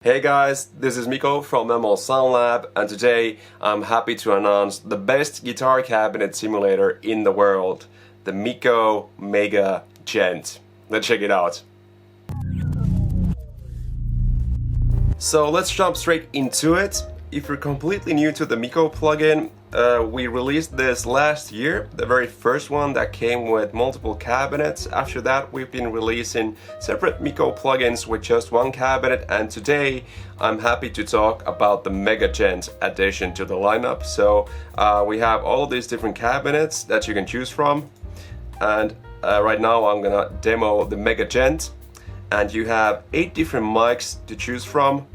Hey guys, this is Mikko from ML Sound Lab, and today I'm happy to announce the best guitar cabinet simulator in the world, the MIKKO Mega Djent. Let's check it out. So let's jump straight into it. If you're completely new to the MIKKO plugin, we released this last year, the very first one that came with multiple cabinets. After that, we've been releasing separate MIKKO plugins with just one cabinet, and today I'm happy to talk about the Mega Djent addition to the lineup. So we have all of these different cabinets that you can choose from, and right now I'm gonna demo the Mega Djent, and you have 8 different mics to choose from.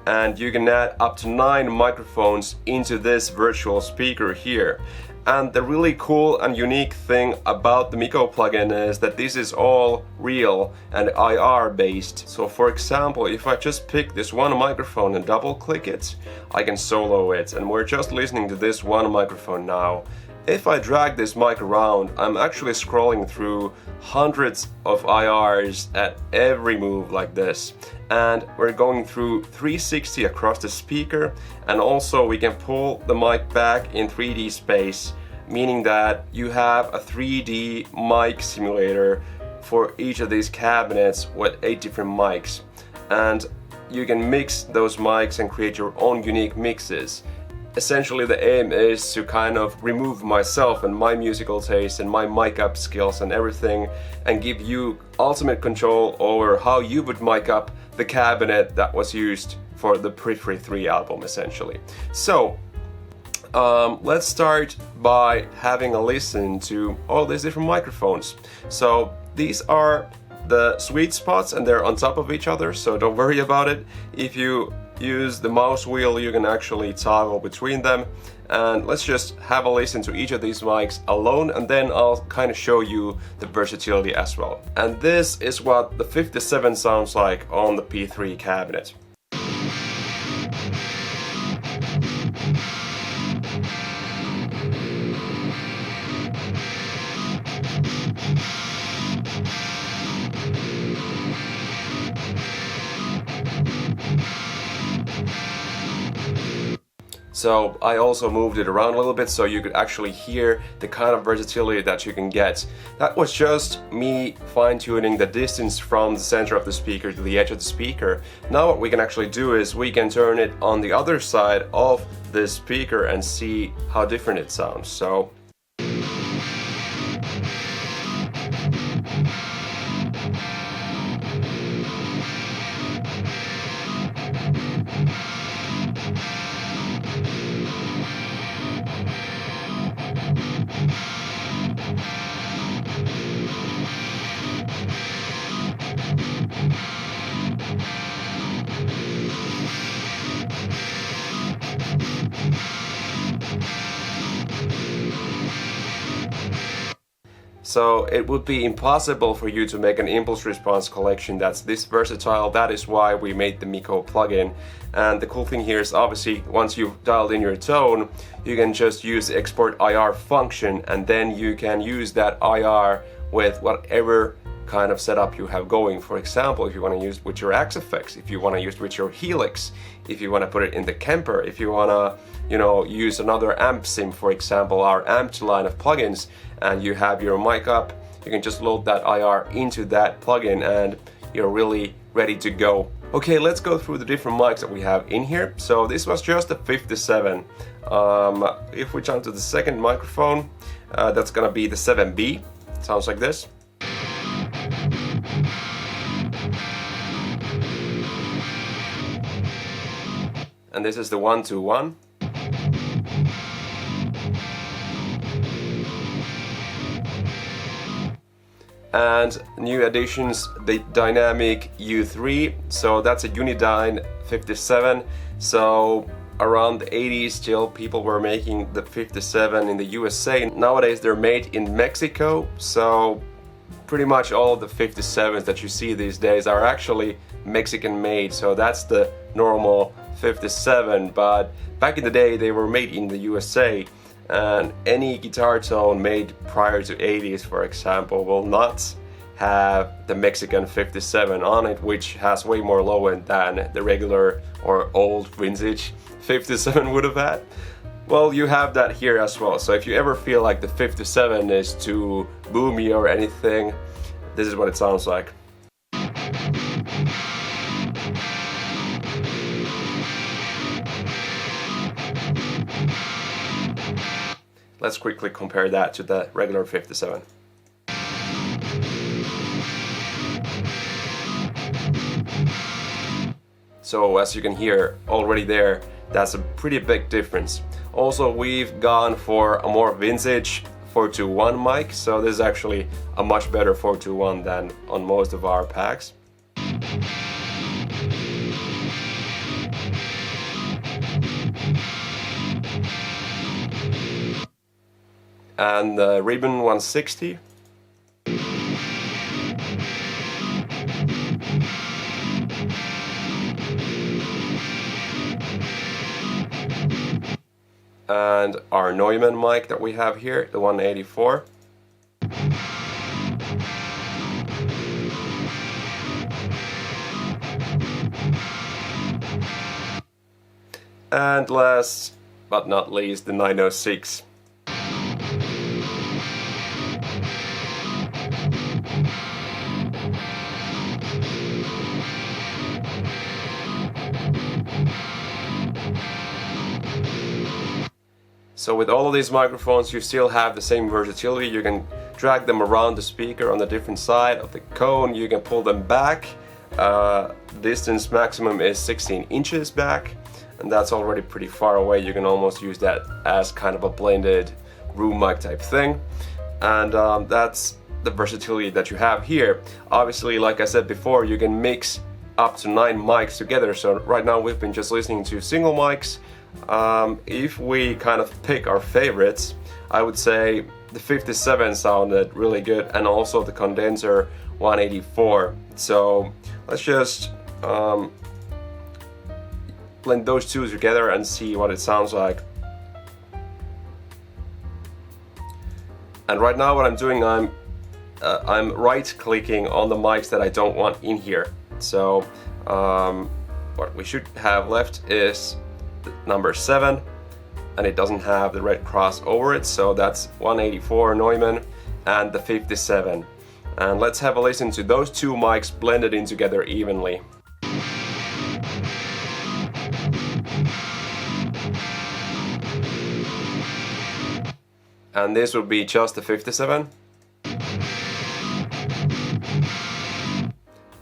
And you can add up to 9 microphones into this virtual speaker here. And the really cool and unique thing about the MIKKO plugin is that this is all real and IR based. So for example, if I just pick this one microphone and double click it, I can solo it, and we're just listening to this one microphone now. If I drag this mic around, I'm actually scrolling through hundreds of IRs at every move like this. And we're going through 360 across the speaker, and also we can pull the mic back in 3D space, meaning that you have a 3D mic simulator for each of these cabinets with 8 different mics. And you can mix those mics and create your own unique mixes. Essentially the aim is to kind of remove myself and my musical taste and my mic up skills and everything, and give you ultimate control over how you would mic up the cabinet that was used for the Periphery 3 album essentially. So let's start by having a listen to all these different microphones. So these are the sweet spots and they're on top of each other, so don't worry about it. If you use the mouse wheel, you can actually toggle between them. And let's just have a listen to each of these mics alone, and then I'll kind of show you the versatility as well. And this is what the 57 sounds like on the P3 cabinet. So I also moved it around a little bit so you could actually hear the kind of versatility that you can get. That was just me fine-tuning the distance from the center of the speaker to the edge of the speaker. Now what we can actually do is we can turn it on the other side of the speaker and see how different it sounds. So So it would be impossible for you to make an impulse response collection that's this versatile. That is why we made the MIKKO plugin. And the cool thing here is obviously once you've dialed in your tone, you can just use the export IR function, and then you can use that IR with whatever kind of setup you have going. For example, if you want to use it with your Axe effects, if you want to use it with your Helix, if you want to put it in the Kemper, if you want to, use another amp sim, for example, our amped line of plugins, and you have your mic up, you can just load that IR into that plugin and you're really ready to go. Okay, let's go through the different mics that we have in here. So this was just a 57. If we jump to the second microphone, that's gonna be the 7B. It sounds like this. And this is the 121. And new additions, the Dynamic U3, so that's a Unidyne 57. So around the 80s still people were making the 57 in the USA. Nowadays they're made in Mexico, so pretty much all of the 57s that you see these days are actually Mexican made, so that's the normal 57, but back in the day they were made in the USA. And any guitar tone made prior to 80s, for example, will not have the Mexican 57 on it, which has way more low end than the regular or old vintage 57 would have had. Well, you have that here as well. So if you ever feel like the 57 is too boomy or anything, this is what it sounds like. Let's quickly compare that to the regular 57. So as you can hear already there, that's a pretty big difference. Also, we've gone for a more vintage 421 mic, so this is actually a much better 421 than on most of our packs. And the Ribbon 160. And our Neumann mic that we have here, the 184. And last but not least, the 906. So with all of these microphones, you still have the same versatility. You can drag them around the speaker on the different side of the cone. You can pull them back. Distance maximum is 16 inches back, and that's already pretty far away. You can almost use that as kind of a blended room mic type thing. And that's the versatility that you have here. Obviously, like I said before, you can mix up to 9 mics together. So right now we've been just listening to single mics. If we kind of pick our favorites, I would say the 57 sounded really good, and also the condenser 184. So let's just blend those two together and see what it sounds like. And right now what I'm doing, I'm right clicking on the mics that I don't want in here. So what we should have left is number 7, and it doesn't have the red cross over it, so that's 184 Neumann and the 57. And let's have a listen to those two mics blended in together evenly. And this would be just the 57.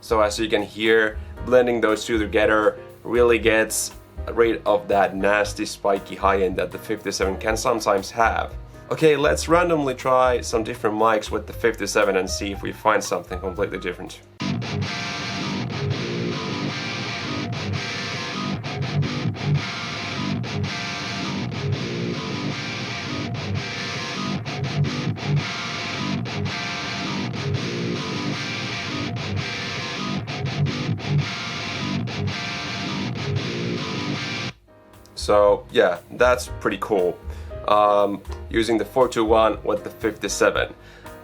So as you can hear, blending those two together really gets rid of that nasty spiky high end that the 57 can sometimes have. Okay, let's randomly try some different mics with the 57 and see if we find something completely different. So yeah, that's pretty cool, using the 421 with the 57.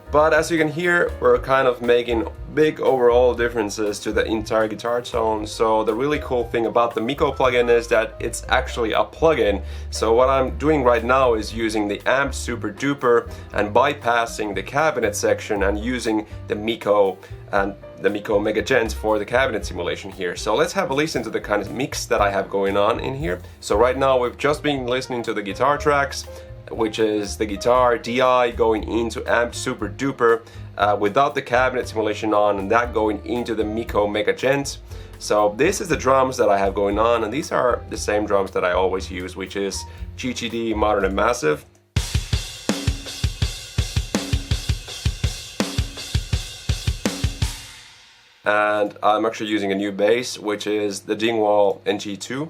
But as you can hear, we're kind of making big overall differences to the entire guitar tone. So the really cool thing about the MIKKO plugin is that it's actually a plugin. So what I'm doing right now is using the amp super duper and bypassing the cabinet section and using the MIKKO and the MIKKO Mega Djent for the cabinet simulation here. So let's have a listen to the kind of mix that I have going on in here. So right now we've just been listening to the guitar tracks, which is the guitar DI going into amp super duper without the cabinet simulation on, and that going into the MIKKO Mega Djent. So this is the drums that I have going on, and these are the same drums that I always use, which is GTD Modern and Massive. And I'm actually using a new bass, which is the Dingwall NG2.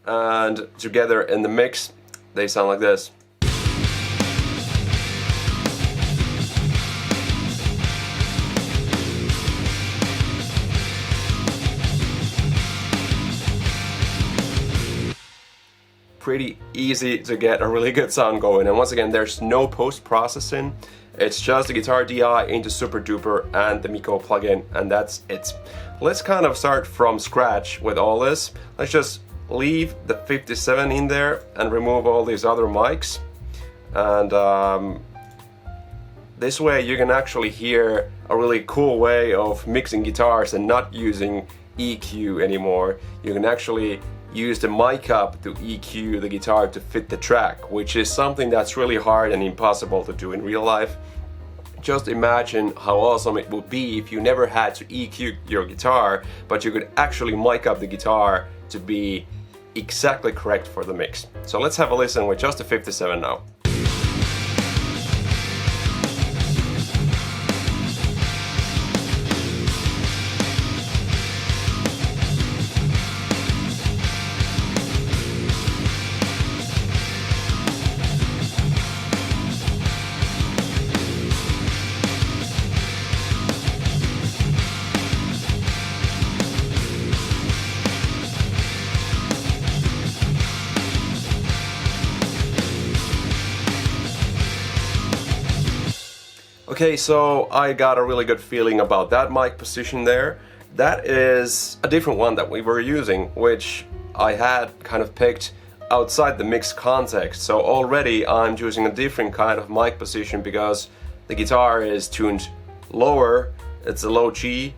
And together in the mix, they sound like this. pretty easy to get a really good sound going. And once again, there's no post-processing. It's just the guitar DI into Super Duper and the MIKKO plugin, and that's it. Let's kind of start from scratch with all this. Let's just leave the 57 in there and remove all these other mics. And this way you can actually hear a really cool way of mixing guitars and not using EQ anymore. You can actually use the mic up to EQ the guitar to fit the track, which is something that's really hard and impossible to do in real life. Just imagine how awesome it would be if you never had to EQ your guitar, but you could actually mic up the guitar to be exactly correct for the mix. So let's have a listen with just the 57 now. Okay, so I got a really good feeling about that mic position there. That is a different one that we were using, which I had kind of picked outside the mix context. So already I'm choosing a different kind of mic position because the guitar is tuned lower, it's a low G,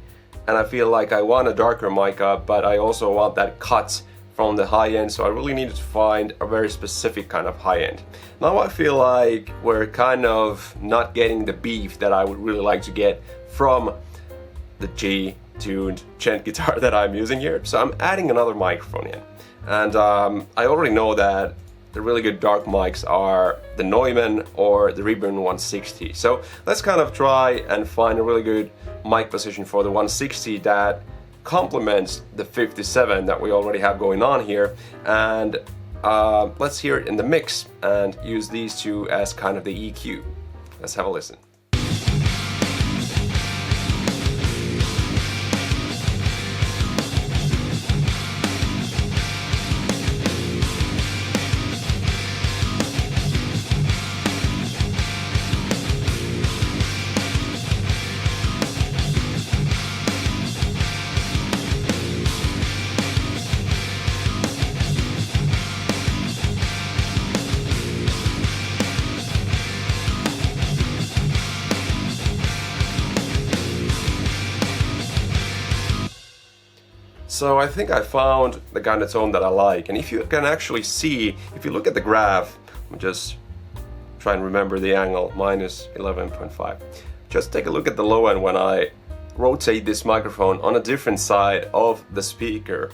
and I feel like I want a darker mic up, but I also want that cut from the high end, so I really needed to find a very specific kind of high end. Now I feel like we're kind of not getting the beef that I would really like to get from the G-tuned Djent guitar that I'm using here, so I'm adding another microphone in. And I already know that the really good dark mics are the Neumann or the Ribbon 160. So let's kind of try and find a really good mic position for the 160 that complements the 57 that we already have going on here, and let's hear it in the mix and use these two as kind of the EQ. Let's have a listen. So I think I found the kind of tone that I like, and if you can actually see, if you look at the graph, I'm just try and remember the angle, minus 11.5. Just take a look at the low end when I rotate this microphone on a different side of the speaker.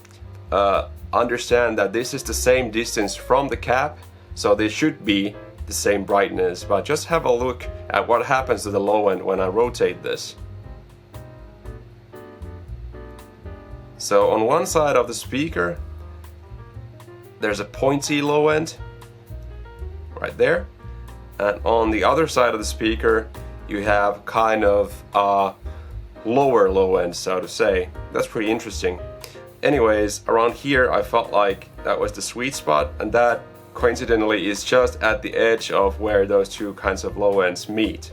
Understand that this is the same distance from the cap, so they should be the same brightness, but just have a look at what happens to the low end when I rotate this. So on one side of the speaker, there's a pointy low end, right there. And on the other side of the speaker, you have kind of a lower low end, so to say. That's pretty interesting. Anyways, around here, I felt like that was the sweet spot, and that coincidentally is just at the edge of where those two kinds of low ends meet.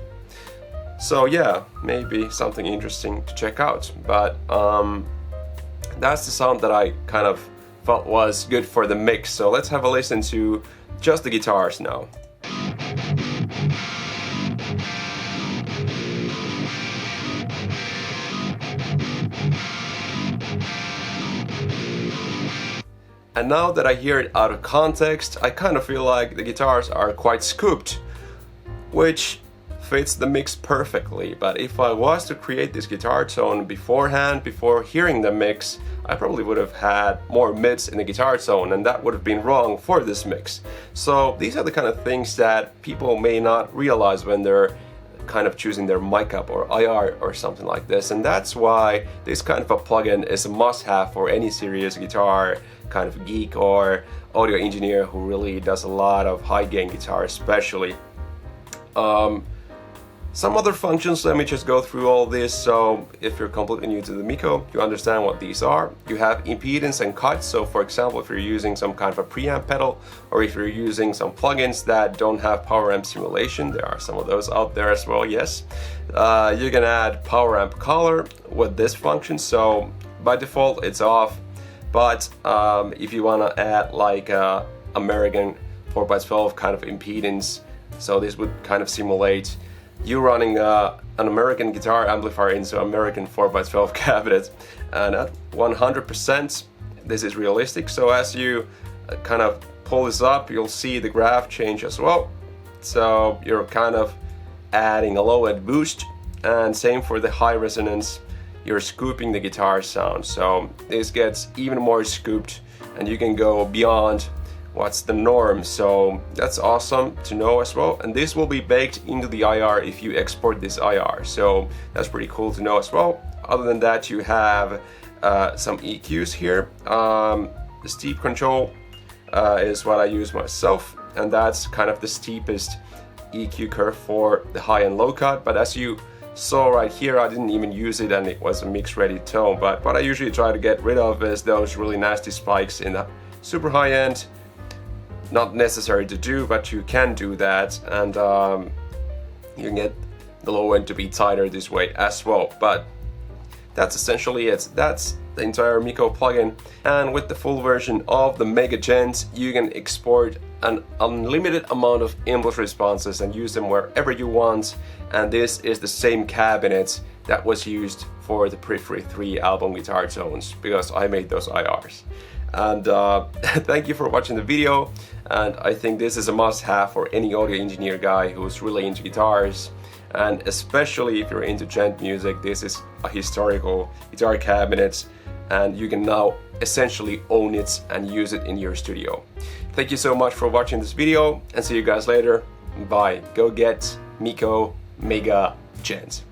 So yeah, maybe something interesting to check out. But that's the sound that I kind of felt was good for the mix. So let's have a listen to just the guitars now. And now that I hear it out of context, I kind of feel like the guitars are quite scooped, which fits the mix perfectly. But if I was to create this guitar tone beforehand, before hearing the mix, I probably would have had more mids in the guitar tone, and that would have been wrong for this mix. So these are the kind of things that people may not realize when they're kind of choosing their mic up or IR or something like this, and that's why this kind of a plugin is a must-have for any serious guitar kind of geek or audio engineer who really does a lot of high gain guitar especially. Some other functions, let me just go through all this. So if you're completely new to the MIKKO, you understand what these are. You have impedance and cut. So for example, if you're using some kind of a preamp pedal, or if you're using some plugins that don't have power amp simulation, there are some of those out there as well, yes. You can add power amp color with this function. So by default it's off, but if you want to add like a American 4x12 kind of impedance, so this would kind of simulate you running an American guitar amplifier into American 4x12 cabinet, and at 100% this is realistic. So as you kind of pull this up, you'll see the graph change as well. So you're kind of adding a low end boost, and same for the high resonance, you're scooping the guitar sound. So this gets even more scooped and you can go beyond what's the norm. So that's awesome to know as well, and this will be baked into the IR if you export this IR, so that's pretty cool to know as well. Other than that, you have some EQs here. The steep control is what I use myself, and that's kind of the steepest EQ curve for the high and low cut, but as you saw right here, I didn't even use it and it was a mix ready tone. But what I usually try to get rid of is those really nasty spikes in the super high end. Not necessary to do, but you can do that, and you can get the low end to be tighter this way as well. But that's essentially it. That's the entire MIKKO plugin, and with the full version of the Mega Djent, you can export an unlimited amount of impulse responses and use them wherever you want. And this is the same cabinet that was used for the Periphery 3 album guitar tones, because I made those IRs. And thank you for watching the video, and I think this is a must-have for any audio engineer guy who's really into guitars, and especially if you're into djent music. This is a historical guitar cabinet, and you can now essentially own it and use it in your studio. Thank you so much for watching this video, and see you guys later. Bye. Go get MIKKO Mega Djent.